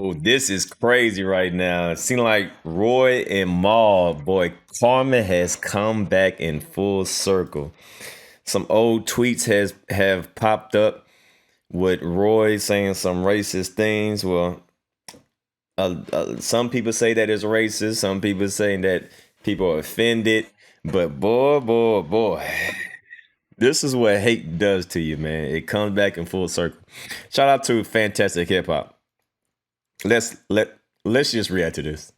Oh, this is crazy right now. It seems like Roy and Maul, boy, karma has come back in full circle. Some old tweets has have popped up with Roy saying some racist things. Well, some people say that it's racist. Some people saying that people are offended. But boy, this is what hate does to you, man. It comes back in full circle. Shout out to Fantastic Hip Hop. Let's just react to this.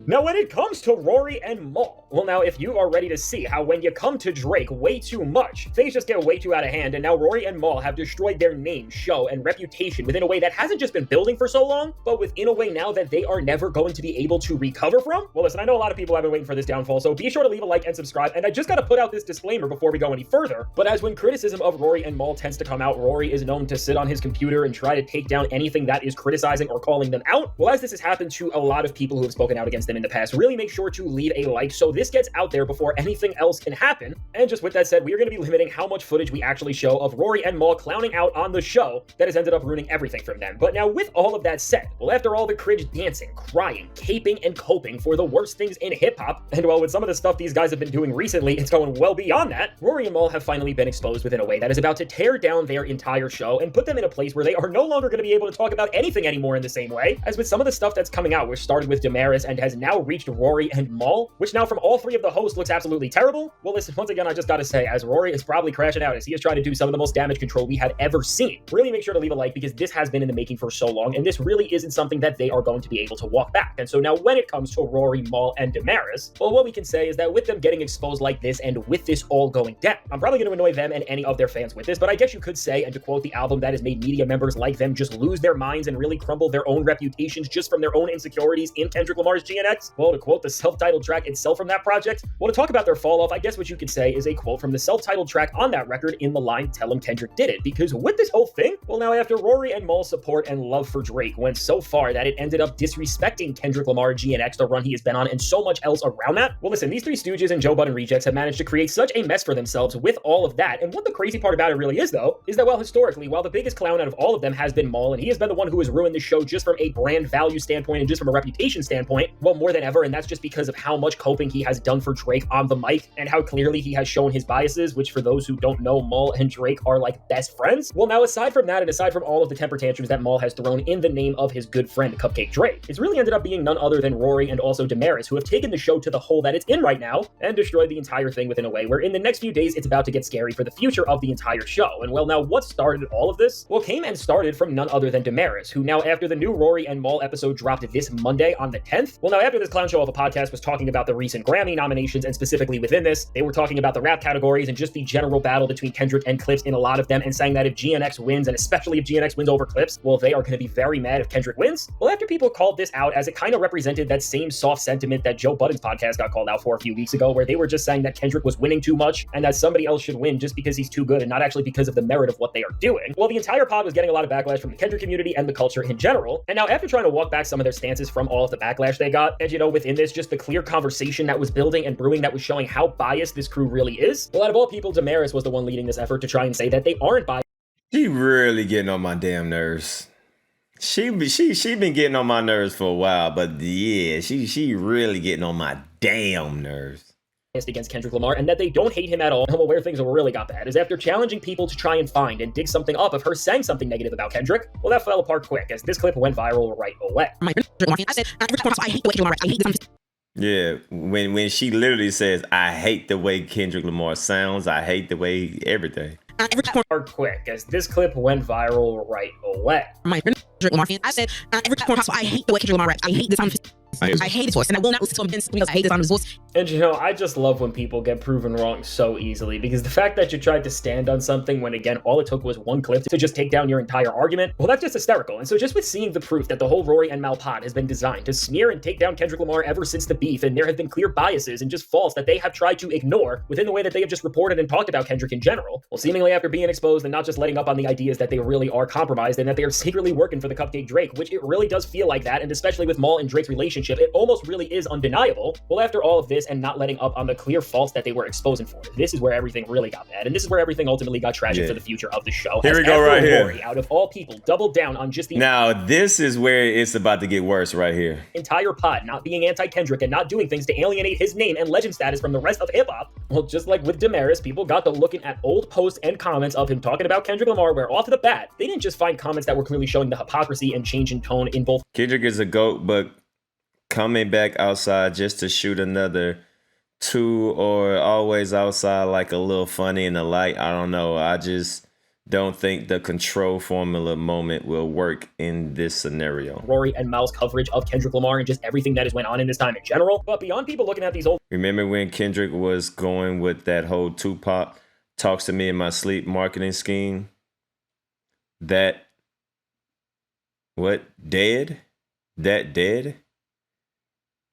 Now, when it comes to Rory and Maul, well, now, if you are ready to see how when you come to Drake way too much, things just get way too out of hand, and now Rory and Maul have destroyed their name, show, and reputation within a way that hasn't just been building for so long, but within a way now that they are never going to be able to recover from? Well, listen, I know a lot of people have been waiting for this downfall, so be sure to leave a like and subscribe, and I just gotta put out this disclaimer before we go any further, but as when criticism of Rory and Maul tends to come out, Rory is known to sit on his computer and try to take down anything that is criticizing or calling them out. Well, as this has happened to a lot of people who have spoken out against them in the past, really make sure to leave a like so this gets out there before anything else can happen. And just with that said, we are going to be limiting how much footage we actually show of Rory and Maul clowning out on the show that has ended up ruining everything from them. But now with all of that said, well, after all the cringe dancing, crying, caping, and coping for the worst things in hip-hop, and well, with some of the stuff these guys have been doing recently, it's going well beyond that, Rory and Maul have finally been exposed within a way that is about to tear down their entire show and put them in a place where they are no longer going to be able to talk about anything anymore in the same way, as with some of the stuff that's coming out, which started with Damaris and has now reached Rory and Maul, which now from all three of the hosts looks absolutely terrible. Well, listen, once again, I just gotta say, as Rory is probably crashing out as he is trying to do some of the most damage control we had ever seen, really make sure to leave a like because this has been in the making for so long, and this really isn't something that they are going to be able to walk back. And so now when it comes to Rory, Maul, and Damaris, well, what we can say is that with them getting exposed like this and with this all going down, I'm probably going to annoy them and any of their fans with this, but I guess you could say, and to quote the album that has made media members like them just lose their minds and really crumble their own reputations just from their own insecurities in Kendrick Lamar's GNX. Well, to quote the self-titled track itself from that project, well, to talk about their fall off, I guess what you could say is a quote from the self-titled track on that record in the line, "Tell him Kendrick did it," because with this whole thing, well, now after Rory and Maul's support and love for Drake went so far that it ended up disrespecting Kendrick Lamar, GNX, the run he has been on, and so much else around that, well, listen, these three stooges and Joe Budden rejects have managed to create such a mess for themselves with all of that, and what the crazy part about it really is, though, is that, well, historically, while the biggest clown out of all of them has been Maul, and he has been the one who has ruined the show just from a brand value standpoint and just from a reputation standpoint, well, more than ever, and that's just because of how much coping he has done for Drake on the mic and how clearly he has shown his biases, which for those who don't know, Maul and Drake are like best friends. Well, now aside from that and aside from all of the temper tantrums that Maul has thrown in the name of his good friend Cupcake Drake, it's really ended up being none other than Rory and also Damaris, who have taken the show to the hole that it's in right now and destroyed the entire thing within a way where in the next few days it's about to get scary for the future of the entire show. And well, now what started all of this? Well, came and started from none other than Damaris, who now after the new Rory and Maul episode dropped this Monday on the 10th, well, now after this clown show of a podcast was talking about the recent Grammy nominations and specifically within this, they were talking about the rap categories and just the general battle between Kendrick and Clips in a lot of them, and saying that if GNX wins, and especially if GNX wins over Clips, well, they are going to be very mad if Kendrick wins. Well, after people called this out as it kind of represented that same soft sentiment that Joe Budden's podcast got called out for a few weeks ago, where they were just saying that Kendrick was winning too much and that somebody else should win just because he's too good and not actually because of the merit of what they are doing. Well, the entire pod was getting a lot of backlash from the Kendrick community and the culture in general. And now after trying to walk back some of their stances from all of the backlash they got, and within this, just the clear conversation that was building and brewing that was showing how biased this crew really is, well, out of all people, Damaris was the one leading this effort to try and say that they aren't biased. She really getting on my damn nerves. She been getting on my nerves for a while, but yeah, she really getting on my damn nerves Against Kendrick Lamar, and that they don't hate him at all. Well, where things really got bad is after challenging people to try and find and dig something up of her saying something negative about Kendrick. Well, that fell apart quick as this clip went viral right away. Yeah, when she literally says, "I hate the way Kendrick Lamar sounds. I hate the way everything." Quick as this clip went viral right away. I said, every time possible, I hate the way Kendrick Lamar raps. I hate this on his I hate his voice, and I will not listen to him again because I hate this on his voice. And I just love when people get proven wrong so easily, because the fact that you tried to stand on something when, again, all it took was one clip to just take down your entire argument, well, that's just hysterical. And so just with seeing the proof that the whole Rory and Mal pod has been designed to smear and take down Kendrick Lamar ever since the beef, and there have been clear biases and just faults that they have tried to ignore within the way that they have just reported and talked about Kendrick in general, well, seemingly after being exposed and not just letting up on the ideas that they really are compromised and that they are secretly working for the Cupcake Drake, which it really does feel like that, and especially with Maul and Drake's relationship relationship, it almost really is undeniable. Well, after all of this and not letting up on the clear faults that they were exposing for, this is where everything really got bad. And this is where everything ultimately got tragic for the future of the show. Here we go right here. Rory, out of all people, doubled down on just the Now, this is where it's about to get worse right here. entire pod not being anti-Kendrick and not doing things to alienate his name and legend status from the rest of hip-hop. Well, just like with Damaris, people got to looking at old posts and comments of him talking about Kendrick Lamar, where off the bat, they didn't just find comments that were clearly showing the hypocrisy and change in tone in both. Kendrick is a GOAT, but coming back outside just to shoot another 2 or always outside like a little funny in the light, I don't know. I just don't think the control formula moment will work in this scenario. Rory and Mal's coverage of Kendrick Lamar and just everything that has went on in this time in general. But beyond people looking at these old... Remember when Kendrick was going with that whole Tupac talks to me in my sleep marketing scheme? That... What? Dead? That dead?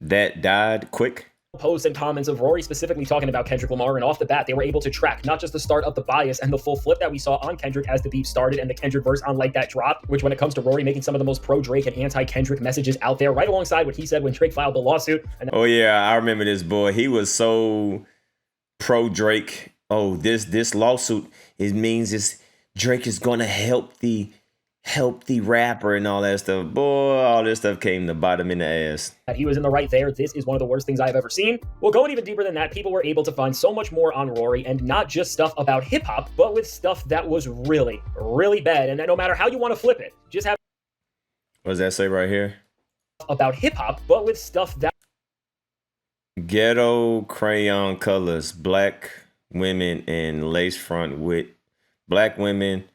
That died quick? Posts and comments of Rory specifically talking about Kendrick Lamar, and off the bat they were able to track not just the start of the bias and the full flip that we saw on Kendrick as the beef started and the Kendrick verse on Like That dropped, which when it comes to Rory making some of the most pro-Drake and anti-Kendrick messages out there, right alongside what he said when Drake filed the lawsuit. And oh yeah, I remember this boy. He was so pro-Drake. Oh, this lawsuit, it means Drake is gonna help the rapper and all that stuff. Boy, all this stuff came to bite him in the ass. That he was in the right there. This is one of the worst things I've ever seen. Well, going even deeper than that, people were able to find so much more on Rory, and not just stuff about hip-hop, but with stuff that was really, really bad. And that no matter how you want to flip it, just have... What does that say right here? About hip-hop, but with stuff that... Ghetto crayon colors, black women and lace front with black women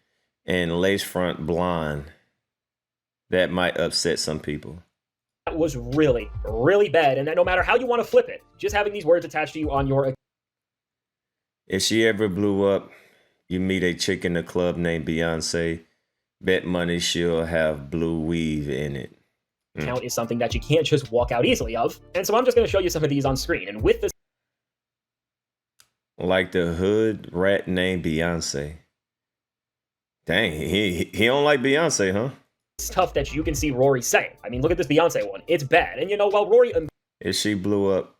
and lace front blonde. That might upset some people. That was really, really bad. And that no matter how you want to flip it, just having these words attached to you on your... If she ever blew up, you meet a chick in the club named Beyonce, bet money she'll have blue weave in it. Account is something that you can't just walk out easily of. And so I'm just going to show you some of these on screen. And with this... Like the hood rat named Beyonce. Dang, he don't like Beyonce, huh? Stuff that you can see Rory saying. I mean, look at this Beyonce one. It's bad. And you know, while Rory if she blew up,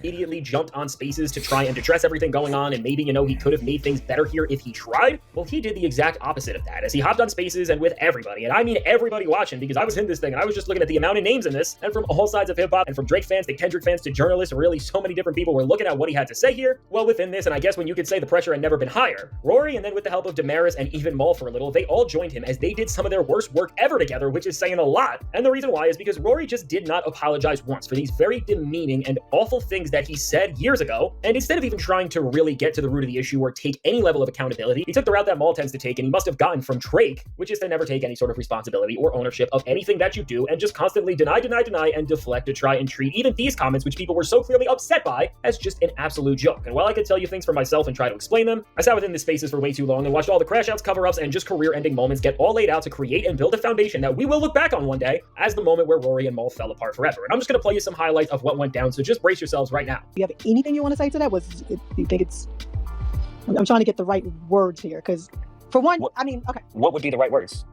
immediately jumped on Spaces to try and address everything going on, and maybe, you know, he could have made things better here if he tried. Well, he did the exact opposite of that, as he hopped on Spaces and with everybody, and I mean everybody watching, because I was in this thing, and I was just looking at the amount of names in this, and from all sides of hip-hop, and from Drake fans to Kendrick fans to journalists, really so many different people were looking at what he had to say here. Well, within this, and I guess when you could say the pressure had never been higher, Rory, and then with the help of Damaris and even Maul for a little, they all joined him as they did some of their worst work ever together, which is saying a lot. And the reason why is because Rory just did not apologize once for these very demeaning and awful things that he said years ago, and instead of even trying to really get to the root of the issue or take any level of accountability, he took the route that Maul tends to take, and he must have gotten from Drake, which is to never take any sort of responsibility or ownership of anything that you do, and just constantly deny, and deflect to try and treat even these comments, which people were so clearly upset by, as just an absolute joke. And while I could tell you things for myself and try to explain them, I sat within the Spaces for way too long and watched all the crash outs, cover-ups, and just career-ending moments get all laid out to create and build a foundation that we will look back on one day as the moment where Rory and Maul fell apart forever. And I'm just going to play you some highlights of what went down, so just brace yourselves right now. Do you have anything you want to say to that? You think it's... I'm trying to get the right words here, because for one, I mean, okay. What would be the right words?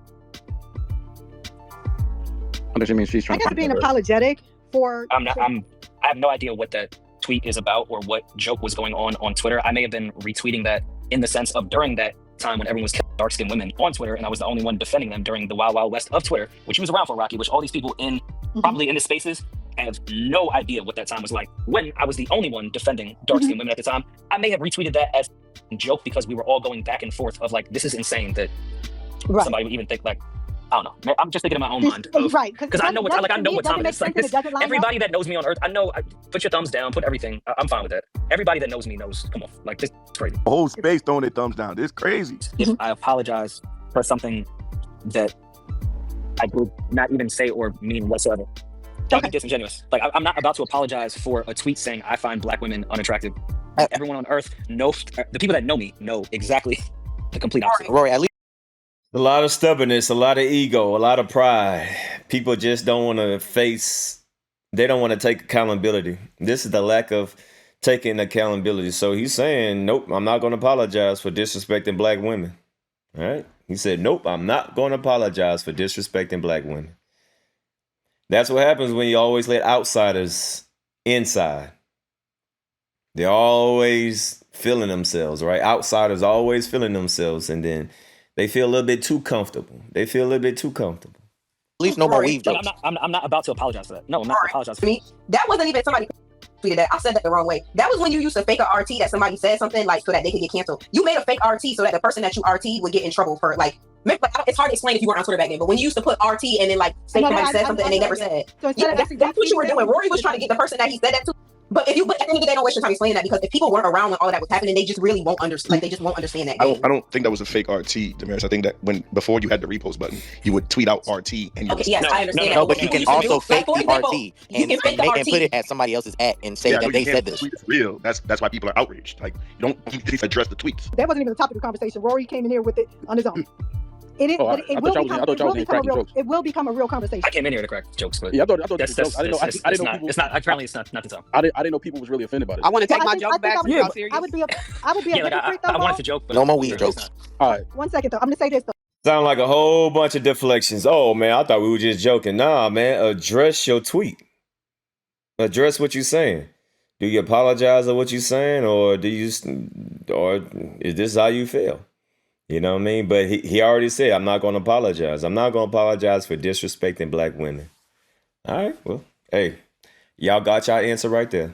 What does it mean she's I trying guess being apologetic for... I have no idea what that tweet is about or what joke was going on Twitter. I may have been retweeting that in the sense of during that time when everyone was killing dark-skinned women on Twitter, and I was the only one defending them during the Wild Wild West of Twitter, which he was around for, Rocky, which all these people in probably in the Spaces have no idea what that time was like. When I was the only one defending dark-skinned women at the time, I may have retweeted that as a joke because we were all going back and forth of like, this is insane that somebody would even think like, I don't know. I'm just thinking in my own mind. Right. Because I know what time it is. Like this, everybody that knows me on Earth, I know, put your thumbs down, put everything. I'm fine with that. Everybody that knows me knows, come on, like this is crazy. The whole space throwing their thumbs down. This is crazy. If I apologize for something that I would not even say or mean whatsoever, that would be disingenuous. Like I'm not about to apologize for a tweet saying I find black women unattractive. Everyone on Earth knows, the people that know me know exactly the complete opposite. Rory, at least a lot of stubbornness, a lot of ego, a lot of pride. People just don't want to face, they don't want to take accountability. This is the lack of taking accountability. So he's saying, nope, I'm not going to apologize for disrespecting black women. All right. He said, nope, I'm not going to apologize for disrespecting black women. That's what happens when you always let outsiders inside. They're always feeling themselves, right? Outsiders always feeling themselves, and then they feel a little bit too comfortable. They feel a little bit too comfortable. At least no more Rory, weave like, jokes. I'm not about to apologize for that. No, I'm not apologizing. To me, that wasn't even somebody tweeted that. I said that the wrong way. That was when you used to fake a RT that somebody said something like so that they could get canceled. You made a fake RT so that the person that you RT would get in trouble for like. It's hard to explain if you weren't on Twitter back then, but when you used to put RT and then like say somebody said something and they never said, So yeah, that's what you were doing. Rory was trying to get the person that he said that to. But at the end of the day, don't waste your time explaining that, because if people weren't around when all of that was happening, they just really won't understand. Like, they just won't understand that. I don't think that was a fake RT, Damaris. I think that before you had the repost button, you would tweet out RT and you Okay, yes, I understand. No, that. but you can also fake the example, RT you and can fake the put RT. it at somebody else's at and say that they said this. It's real. That's why people are outraged. Like, you don't address the tweets. That wasn't even the topic of the conversation. Rory came in here with it on his own. It will become a real conversation. I came in here to crack jokes, but Yeah, I thought that's, it was a joke. I didn't know people. It's not. Apparently, it's not the time. I didn't know people was really offended by it. I want to take Well, my I think- joke I think back. I would- Y'all serious? I would be a Yeah, like hypocrite, I though, wanted to joke, but No more weed it's jokes. not. All right. 1 second though. I'm gonna say this though. Sound like a whole bunch of deflections. Oh man, I thought we were just joking. Nah, man, address your tweet. Address what you're saying. Do you apologize for what you're saying, or or is this how you feel? You know what I mean? But he already said, I'm not going to apologize. I'm not going to apologize for disrespecting black women. All right, well, hey, y'all got y'all answer right there.